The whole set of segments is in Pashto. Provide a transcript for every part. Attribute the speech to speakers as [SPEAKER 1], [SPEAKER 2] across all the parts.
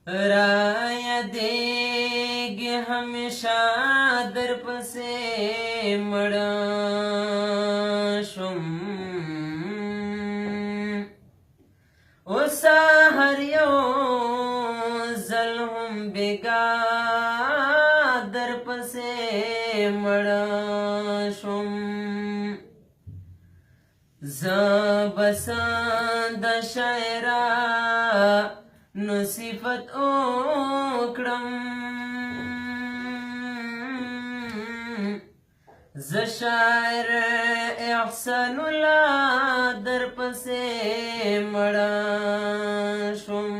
[SPEAKER 1] را یادېږي همیشه در پسې مړه شوم اوس هر یو ځل هم بېګا در پسې مړه شوم زه بسند شاعره نو صفت وکړم زه شاعر احسان الله در پسې مړه شوم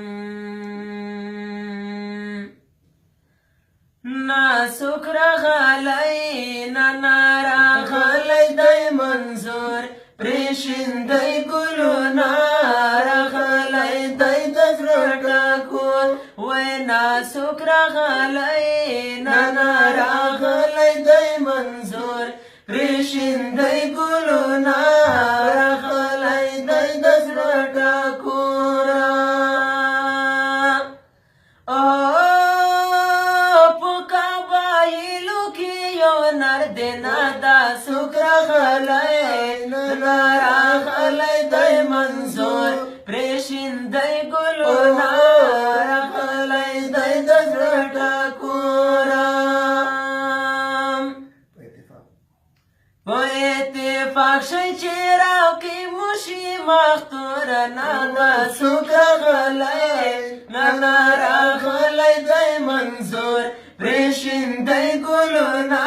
[SPEAKER 1] ناسوک راغلی نه راغلی دی منظور پرېښیندی ګلونه راغلی دی د زړه ټاکون وی ناسوک راغلی نه راغلی دی منظور پرېښیندی ګلونه راغلی دی د زړه ټاکونه په قبایلو کې یو نر دی نه دا څوک راغلی نه راغلی دی منظور پرېښیندی ګلونه راغلی دی د زړه ټاکونه په اتفاق شئ چې راوکې مو شي مختوره نه دا څوک راغلی نه راغلی دی منظور پرېښیندی ګلونه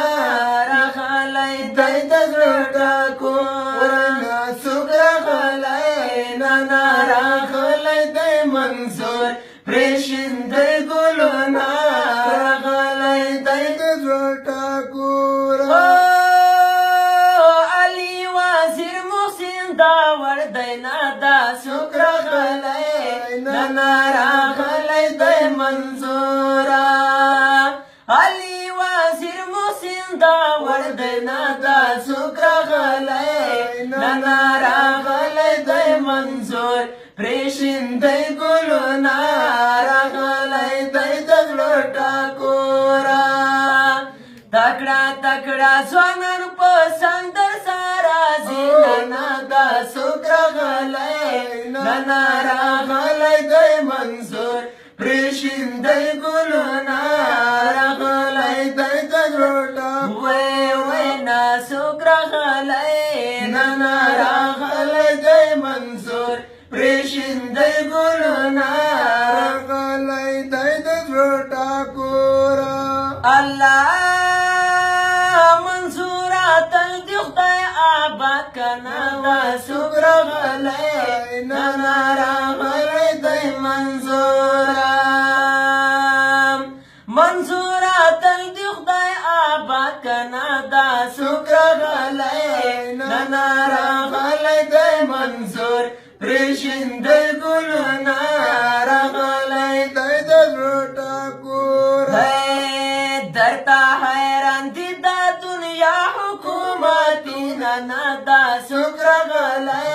[SPEAKER 1] راغلی دی د زړه ټاکونه څوک راغلی نه راغلی دی منظور پرېښیندی ګلونه راغلی دی د زړه ټاکونه علي وزیر محسن داور دی نه دا څوک راغلی نه راغلی دی منظوره علي وزیر محسن داور دی نه دا څوک راغلی نه راغلی دی منظور پرېښیندی ګلونه راغلی دی د زړه ټاکونه تکړه تکړه ځوانان په سندر سره ځي نه دا څوک راغلی نه راغلی دی منظور پرېښیندی ګلونه راغلی دی د زړه ټاکونه وی نه څوک راغلی نه راغلی دی منظور پرېښیندی ګلونه راغلی دی د زړه ټاکونه الله منصوره تل دې خدای آباد کنه دا څوک راغلی نه راغلی دی منظوره منصوره تل دې خدای آباد کنه دا څوک راغلی نه راغلی دی منظور پرېښیندی ګلونه راغلی دی د زړه ټاکونه درته حیران دي دا دنیا حکومتونه نه دا څوک راغلی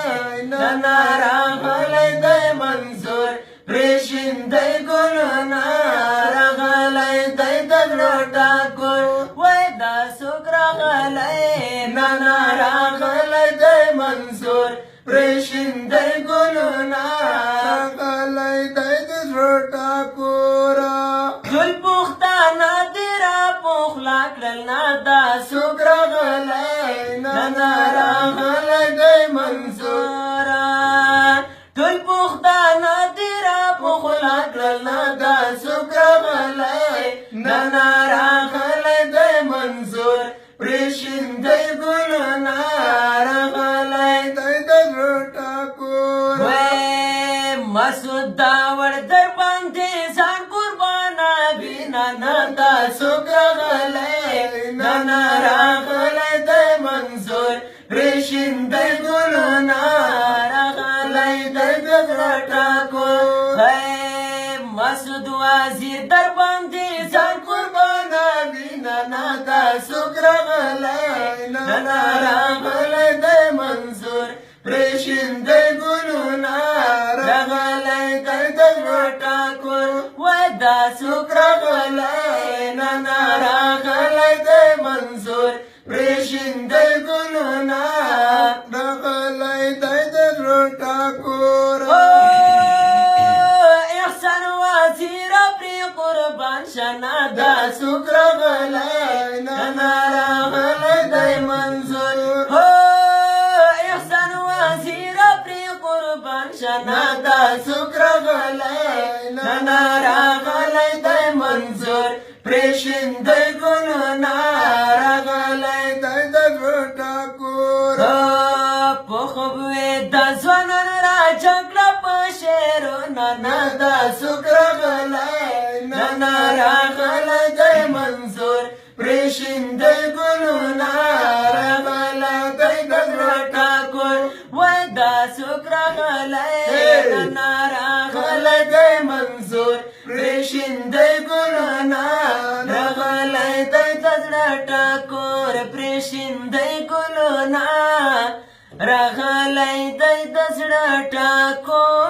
[SPEAKER 1] نه راغلی دی منظور پرېښیندی ګلونه راغلی دی د زړه ټاکونه وی دا څوک راغلی نه راغلی دی منظور پرېښیندی ګلونه راغلی دی د زړه ټاکونه ټول پښتانه دې راپوخلا کړل نه دا څوک راغلی نه راغلی دی منظوره ټول پښتانه دې راپوخلا کړل نه دا څوک راغلی نه راغلی دی منظور پرېښیندی ګلونه راغلی دی د زړه ټاکونه وی مسعود داور در باندې ځان قربانوي نه دا څوک راغلی نه راغلی دی منظور پرېښیندی ګلونه راغلی دی د زړه ټاکونه مسعود وزیر در باندې ځان قربانوي نه دا څوک راغلی نه راغلی دی منظور پرېښیندی ګلونه راغلی دی د زړه ټاکونه دا څوک راغلی نانا راغلی دی منظور پرېښیندی ګلونه
[SPEAKER 2] راغلی دی د زړه ټاکور
[SPEAKER 1] احسان وزیر پرې قربان شنا دا څوک راغلی نانا راغلی دی منظور احسان وزیر پرې قربان شنا دا څوک راغلی نانا راغلی دی منظور پرېښیندی ګلونه راغلی
[SPEAKER 2] دی د زړه ټاکور
[SPEAKER 1] په خوب وې د ځوانان را جګړه په شعرونه نه دا څوک راغلی نانا راغلی دی منظور پرېښیندی ګلونه راغلی دی د زړه ټاکور وای دا څوک راغلی نانا راغلی دی منظور پرېښیندی ګلونه راغلی دی د زړه ټاکور پرېښیندی ګلونه راغلی دی د زړه ټاکور